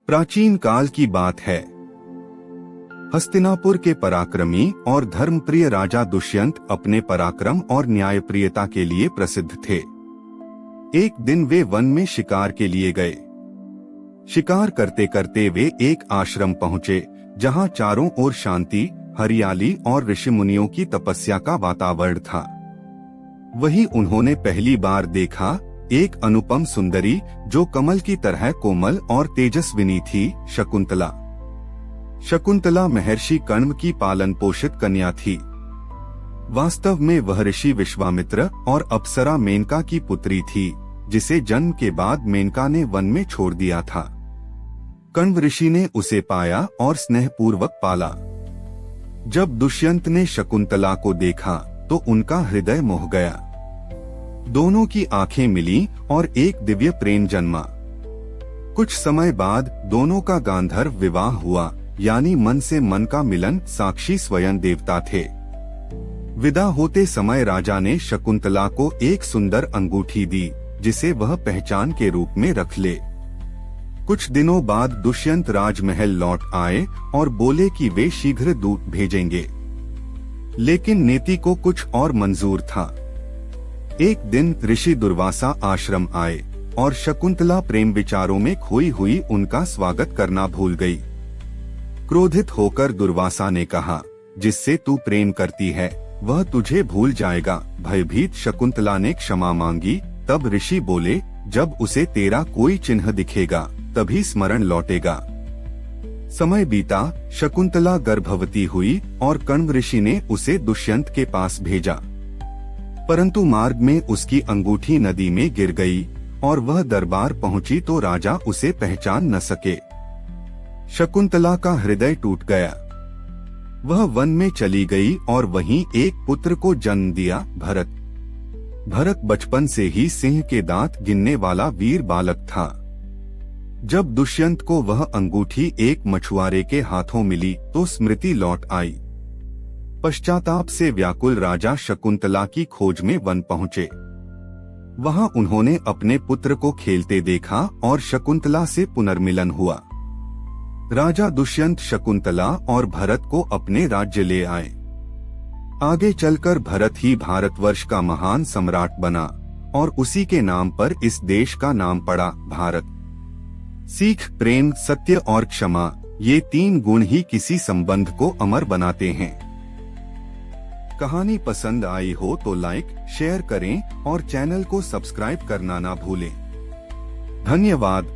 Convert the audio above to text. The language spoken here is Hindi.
प्राचीन काल की बात है। हस्तिनापुर के पराक्रमी और धर्मप्रिय राजा दुष्यंत अपने पराक्रम और न्यायप्रियता के लिए प्रसिद्ध थे। एक दिन वे वन में शिकार के लिए गए। शिकार करते करते वे एक आश्रम पहुँचे, जहाँ चारों ओर शांति, हरियाली और ऋषि मुनियों की तपस्या का वातावरण था। वही उन्होंने पहली बार देखा, एक अनुपम सुंदरी जो कमल की तरह कोमल और तेजस्विनी थी, शकुंतला। शकुंतला महर्षि कण्व की पालन पोषित कन्या थी। वास्तव में वह ऋषि विश्वामित्र और अप्सरा मेनका की पुत्री थी, जिसे जन्म के बाद मेनका ने वन में छोड़ दिया था। कण्व ऋषि ने उसे पाया और स्नेहपूर्वक पाला। जब दुष्यंत ने शकुंतला को देखा तो उनका हृदय मोह गया। दोनों की आंखें मिली और एक दिव्य प्रेम जन्मा। कुछ समय बाद दोनों का गांधर्व विवाह हुआ, यानी मन से मन का मिलन। साक्षी स्वयं देवता थे। विदा होते समय राजा ने शकुंतला को एक सुंदर अंगूठी दी, जिसे वह पहचान के रूप में रख ले। कुछ दिनों बाद दुष्यंत राजमहल लौट आए और बोले कि वे शीघ्र दूत भेजेंगे, लेकिन नीति को कुछ और मंजूर था। एक दिन ऋषि दुर्वासा आश्रम आए और शकुंतला प्रेम विचारों में खोई हुई उनका स्वागत करना भूल गई। क्रोधित होकर दुर्वासा ने कहा, जिससे तू प्रेम करती है वह तुझे भूल जाएगा। भयभीत शकुंतला ने क्षमा मांगी। तब ऋषि बोले, जब उसे तेरा कोई चिन्ह दिखेगा तभी स्मरण लौटेगा। समय बीता, शकुंतला गर्भवती हुई और कण्व ऋषि ने उसे दुष्यंत के पास भेजा, परंतु मार्ग में उसकी अंगूठी नदी में गिर गई और वह दरबार पहुंची तो राजा उसे पहचान न सके। शकुंतला का हृदय टूट गया। वह वन में चली गई और वहीं एक पुत्र को जन्म दिया, भरत। भरत बचपन से ही सिंह के दांत गिनने वाला वीर बालक था। जब दुष्यंत को वह अंगूठी एक मछुआरे के हाथों मिली तो स्मृति लौट आई। पश्चाताप से व्याकुल राजा शकुंतला की खोज में वन पहुँचे। वहां उन्होंने अपने पुत्र को खेलते देखा और शकुंतला से पुनर्मिलन हुआ। राजा दुष्यंत शकुंतला और भरत को अपने राज्य ले आए। आगे चलकर भरत ही भारतवर्ष का महान सम्राट बना और उसी के नाम पर इस देश का नाम पड़ा, भारत। सीख, प्रेम, सत्य और क्षमा, ये 3 गुण ही किसी संबंध को अमर बनाते हैं। कहानी पसंद आई हो तो लाइक, शेयर करें और चैनल को सब्सक्राइब करना ना भूलें। धन्यवाद।